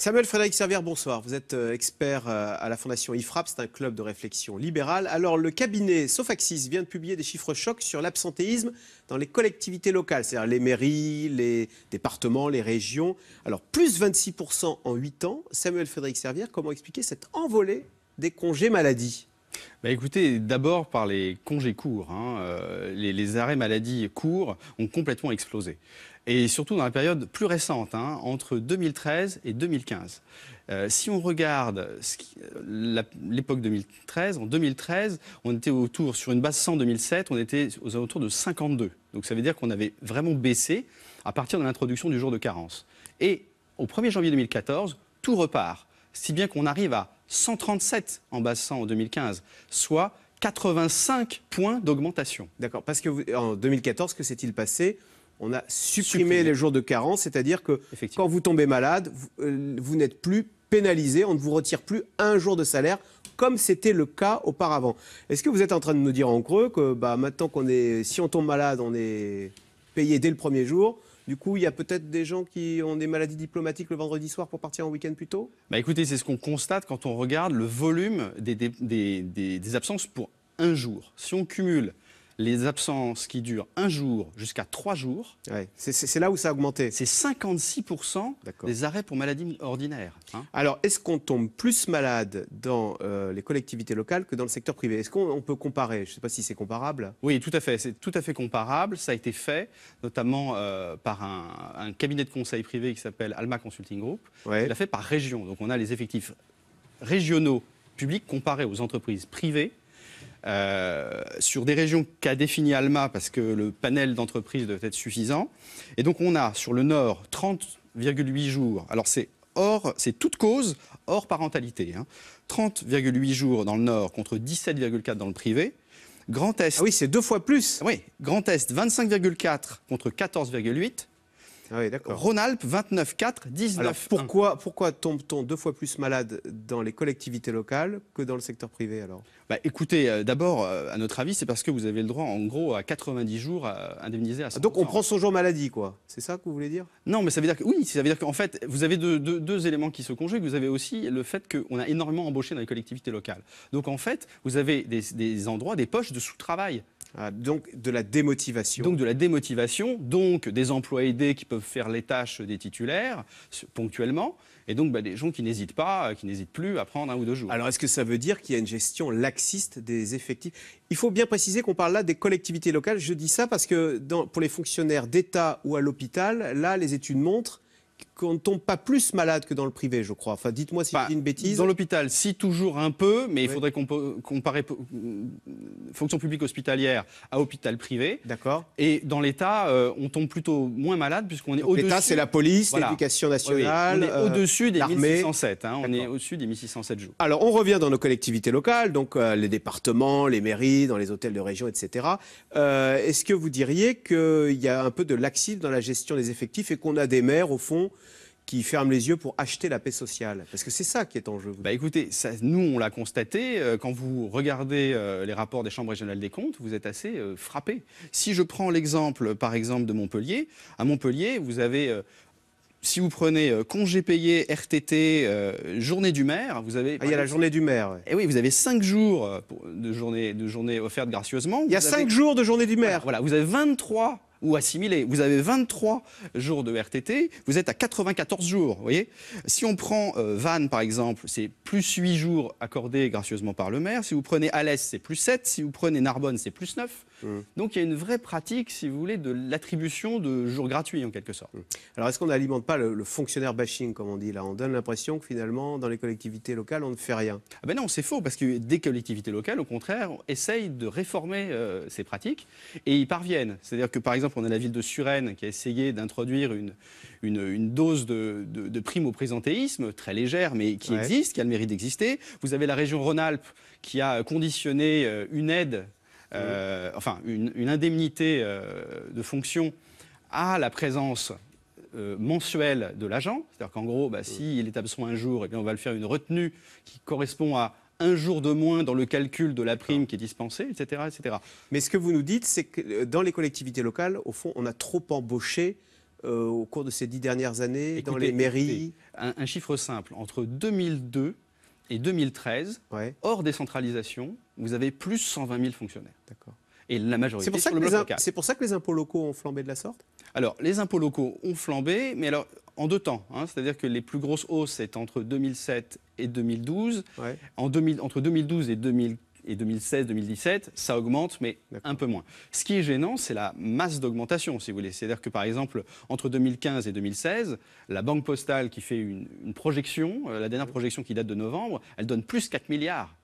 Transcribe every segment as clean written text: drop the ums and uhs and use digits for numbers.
Samuel Frédéric Servière, bonsoir. Vous êtes expert à la Fondation IFRAP, c'est un club de réflexion libérale. Alors, le cabinet Sofaxis vient de publier des chiffres chocs sur l'absentéisme dans les collectivités locales, c'est-à-dire les mairies, les départements, les régions. Alors, plus 26% en 8 ans. Samuel Frédéric Servière, comment expliquer cette envolée des congés maladie ? Écoutez, d'abord par les congés courts. Les arrêts maladie courts ont complètement explosé. Et surtout dans la période plus récente, entre 2013 et 2015. Si on regarde l'époque 2013, en 2013, on était sur une base 100 2007, on était aux alentours de 52. Donc ça veut dire qu'on avait vraiment baissé à partir de l'introduction du jour de carence. Et au 1er janvier 2014, tout repart. Si bien qu'on arrive à 137 en base 100 en 2015, soit 85 points d'augmentation. D'accord, parce qu'en 2014, que s'est-il passé ? On a supprimé les jours de carence, c'est-à-dire que quand vous tombez malade, vous n'êtes plus pénalisé, on ne vous retire plus un jour de salaire, comme c'était le cas auparavant. Est-ce que vous êtes en train de nous dire en creux que maintenant si on tombe malade, on est payé dès le premier jour ? Du coup, il y a peut-être des gens qui ont des maladies diplomatiques le vendredi soir pour partir en week-end plus tôt ? Écoutez, c'est ce qu'on constate quand on regarde le volume des absences pour un jour. Si on cumule les absences qui durent un jour jusqu'à 3 jours, c'est là où ça a augmenté. C'est 56% des arrêts pour maladies ordinaires. Alors, est-ce qu'on tombe plus malade dans les collectivités locales que dans le secteur privé ? Est-ce qu'on peut comparer ? Je ne sais pas si c'est comparable. Oui, tout à fait. C'est tout à fait comparable. Ça a été fait notamment par un cabinet de conseil privé qui s'appelle Alma Consulting Group. Il l'a fait par région. Donc on a les effectifs régionaux publics comparés aux entreprises privées. Sur des régions qu'a défini Alma, parce que le panel d'entreprises doit être suffisant. Et donc on a sur le Nord 30,8 jours. Alors c'est toute cause hors parentalité. 30,8 jours dans le Nord contre 17,4 dans le privé. Grand Est. Ah oui, c'est 2 fois plus. Oui, Grand Est 25,4 contre 14,8. Ah oui, d'accord. Rhône-Alpes 29,4, 19. Alors pourquoi tombe-t-on 2 fois plus malade dans les collectivités locales que dans le secteur privé alors ? Écoutez, d'abord, à notre avis, c'est parce que vous avez le droit, en gros, à 90 jours indemnisés à 100%. Donc on prend son jour maladie, quoi. C'est ça que vous voulez dire ? Non, mais ça veut dire que oui, ça veut dire qu'en fait, vous avez deux éléments qui se conjuguent. Vous avez aussi le fait qu'on a énormément embauché dans les collectivités locales. Donc en fait, vous avez des endroits, des poches de sous-travail. Donc de la démotivation. Donc de la démotivation, donc des emplois aidés qui peuvent faire les tâches des titulaires ponctuellement, et donc des gens qui n'hésitent plus à prendre 1 ou 2 jours. Alors est-ce que ça veut dire qu'il y a une gestion laxiste des effectifs ? Il faut bien préciser qu'on parle là des collectivités locales. Je dis ça parce que pour les fonctionnaires d'État ou à l'hôpital, là les études montrent qu'on ne tombe pas plus malade que dans le privé, je crois. Enfin, dites-moi si je dis une bêtise. Dans l'hôpital, si, toujours un peu, mais il faudrait comparer fonction publique hospitalière à hôpital privé. D'accord. Et dans l'État, on tombe plutôt moins malade puisqu'on est au-dessus. L'État, c'est la police, l'éducation nationale, on est au-dessus des l'armée. 1607. On est au-dessus des 1607 jours. Alors, on revient dans nos collectivités locales, donc les départements, les mairies, dans les hôtels de région, etc. Est-ce que vous diriez qu'il y a un peu de laxisme dans la gestion des effectifs et qu'on a des maires, au fond, qui ferment les yeux pour acheter la paix sociale? Parce que c'est ça qui est en jeu. Écoutez, nous, on l'a constaté. Quand vous regardez les rapports des chambres régionales des comptes, vous êtes assez frappé. Si je prends l'exemple, par exemple, de Montpellier, à Montpellier, vous avez... si vous prenez congé payé, RTT, journée du maire, vous avez... il y a la journée du maire. Et oui, vous avez 5 jours de journée offerte gracieusement. Il y a 5 jours de journée du maire. Voilà, vous avez 23... ou assimilé. Vous avez 23 jours de RTT, vous êtes à 94 jours, vous voyez. Si on prend Vannes, par exemple, c'est plus 8 jours accordés gracieusement par le maire. Si vous prenez Alès, c'est plus 7. Si vous prenez Narbonne, c'est plus 9. Donc il y a une vraie pratique, si vous voulez, de l'attribution de jours gratuits, en quelque sorte. Alors est-ce qu'on n'alimente pas le fonctionnaire bashing, comme on dit là ? On donne l'impression que finalement, dans les collectivités locales, on ne fait rien. Non, c'est faux, parce que des collectivités locales, au contraire, essayent de réformer ces pratiques, et y parviennent. C'est-à-dire que, par exemple, on a la ville de Suresnes qui a essayé d'introduire une dose de prime au présentéisme, très légère, mais qui existe, qui a le mérite d'exister. Vous avez la région Rhône-Alpes qui a conditionné une aide, une indemnité de fonction à la présence mensuelle de l'agent. C'est-à-dire qu'en gros, s'il est absent un jour, on va le faire une retenue qui correspond à 1 jour de moins dans le calcul de la prime qui est dispensée, etc., etc. Mais ce que vous nous dites, c'est que dans les collectivités locales, au fond, on a trop embauché au cours de ces 10 dernières années, dans Écoutez, les mairies? Un chiffre simple, entre 2002 et 2013, hors décentralisation, vous avez plus 120 000 fonctionnaires. D'accord. Et la majorité sur le bloc local. C'est pour ça que les impôts locaux ont flambé de la sorte? Alors, les impôts locaux ont flambé, mais alors en 2 temps. C'est-à-dire que les plus grosses hausses, c'est entre 2007 et 2012. Entre 2012 et 2016-2017, ça augmente, mais un peu moins. Ce qui est gênant, c'est la masse d'augmentation, si vous voulez. C'est-à-dire que, par exemple, entre 2015 et 2016, la Banque postale qui fait une projection, la dernière projection qui date de novembre, elle donne plus 4 milliards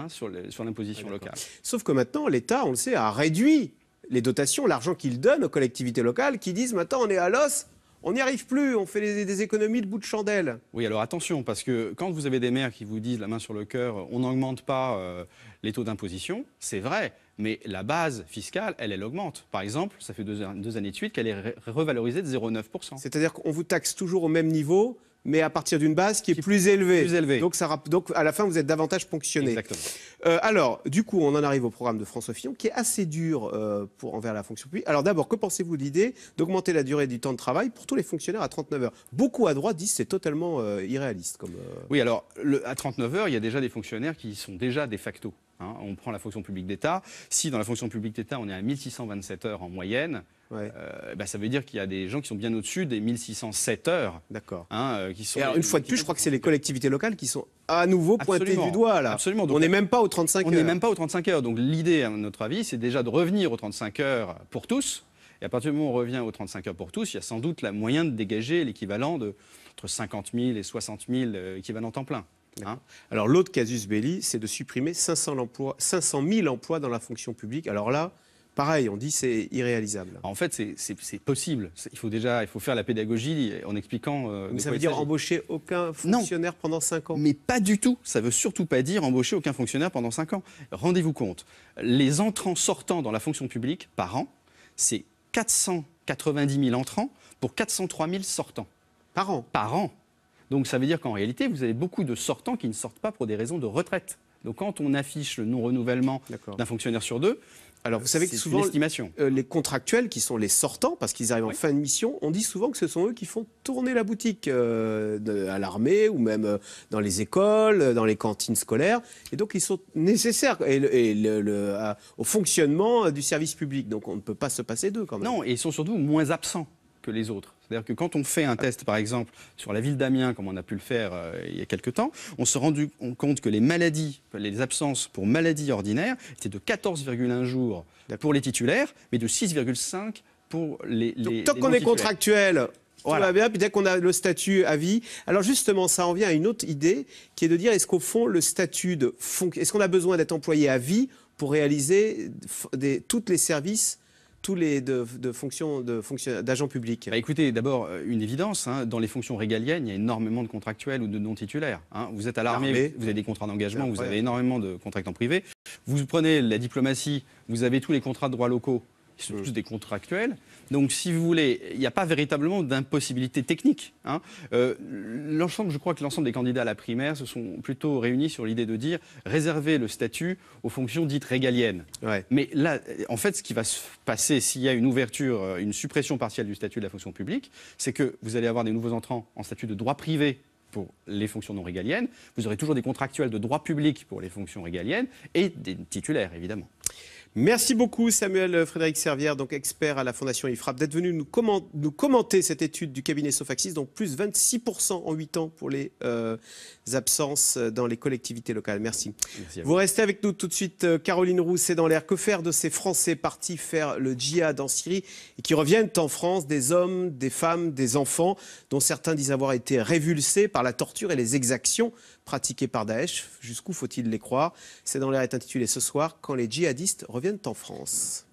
sur l'imposition locale. Sauf que maintenant, l'État, on le sait, a réduit les dotations, l'argent qu'il donne aux collectivités locales, qui disent maintenant on est à l'os. On n'y arrive plus, on fait des économies de bout de chandelle. Oui, alors attention, parce que quand vous avez des maires qui vous disent la main sur le cœur, on n'augmente pas les taux d'imposition, c'est vrai, mais la base fiscale, elle augmente. Par exemple, ça fait 2 années de suite qu'elle est revalorisée de 0,9%. C'est-à-dire qu'on vous taxe toujours au même niveau, mais à partir d'une base qui est plus élevée. Donc, à la fin, vous êtes davantage ponctionné. Exactement. Alors, du coup, on en arrive au programme de François Fillon, qui est assez dur envers la fonction publique. Alors d'abord, que pensez-vous de l'idée d'augmenter la durée du temps de travail pour tous les fonctionnaires à 39 heures? Beaucoup à droite disent que c'est totalement irréaliste. Oui, alors, à 39 heures, il y a déjà des fonctionnaires qui sont déjà de facto. On prend la fonction publique d'État. Si dans la fonction publique d'État, on est à 1627 heures en moyenne, ça veut dire qu'il y a des gens qui sont bien au-dessus des 1607 heures. D'accord. Et alors, une fois de plus, je crois que c'est les collectivités locales qui sont à nouveau pointées du doigt. Là. Absolument. Donc, on n'est même pas aux 35 heures. On n'est même pas aux 35 heures. Donc l'idée, à notre avis, c'est déjà de revenir aux 35 heures pour tous. Et à partir du moment où on revient aux 35 heures pour tous, il y a sans doute la moyen de dégager l'équivalent entre 50 000 et 60 000 équivalents temps plein. Alors l'autre casus belli, c'est de supprimer 500 000 emplois dans la fonction publique. Alors là, pareil, on dit c'est irréalisable. En fait, c'est possible. Il faut faire la pédagogie en expliquant. Mais ça veut dire embaucher aucun fonctionnaire pendant 5 ans? Mais pas du tout. Ça veut surtout pas dire embaucher aucun fonctionnaire pendant 5 ans. Rendez-vous compte, les entrants-sortants dans la fonction publique par an, c'est 490 000 entrants pour 403 000 sortants. Par an? Par an. Donc ça veut dire qu'en réalité, vous avez beaucoup de sortants qui ne sortent pas pour des raisons de retraite. Donc quand on affiche le non-renouvellement d'un fonctionnaire sur 2, alors vous savez que souvent les contractuels qui sont les sortants, parce qu'ils arrivent en fin de mission, on dit souvent que ce sont eux qui font tourner la boutique à l'armée ou même dans les écoles, dans les cantines scolaires. Et donc ils sont nécessaires au fonctionnement du service public. Donc on ne peut pas se passer d'eux quand même. Non, et ils sont surtout moins absents que les autres. C'est-à-dire que quand on fait un test, par exemple, sur la ville d'Amiens, comme on a pu le faire il y a quelque temps, on se rend compte que les absences pour maladies ordinaires étaient de 14,1 jours pour les titulaires, mais de 6,5 pour les tant qu'on est contractuel, tout va bien, puis dès qu'on a le statut à vie. Alors justement, ça en vient à une autre idée, qui est de dire, est-ce qu'au fond, le statut est-ce qu'on a besoin d'être employé à vie pour réaliser tous les services fonctions d'agents publics? Écoutez, d'abord, une évidence, dans les fonctions régaliennes, il y a énormément de contractuels ou de non-titulaires. Vous êtes à l'armée, vous avez des contrats d'engagement, vous avez énormément de contractants privés. Vous prenez la diplomatie, vous avez tous les contrats de droit locaux, qui sont tous des contractuels. Donc, si vous voulez, il n'y a pas véritablement d'impossibilité technique. Je crois que l'ensemble des candidats à la primaire se sont plutôt réunis sur l'idée de dire réserver le statut aux fonctions dites régaliennes. Mais là, en fait, ce qui va se passer s'il y a une suppression partielle du statut de la fonction publique, c'est que vous allez avoir des nouveaux entrants en statut de droit privé pour les fonctions non régaliennes. Vous aurez toujours des contractuels de droit public pour les fonctions régaliennes et des titulaires, évidemment. Merci beaucoup Samuel Frédéric Servière, donc expert à la Fondation IFRAP, d'être venu nous commenter cette étude du cabinet Sofaxis, donc plus 26% en 8 ans pour les absences dans les collectivités locales. Merci. Vous restez avec nous tout de suite. Caroline Roux, c'est dans l'air. Que faire de ces Français partis faire le djihad en Syrie et qui reviennent en France, des hommes, des femmes, des enfants, dont certains disent avoir été révulsés par la torture et les exactions pratiquées par Daesh. Jusqu'où faut-il les croire? C'est dans l'air est intitulé ce soir, quand les djihadistes reviennent en France.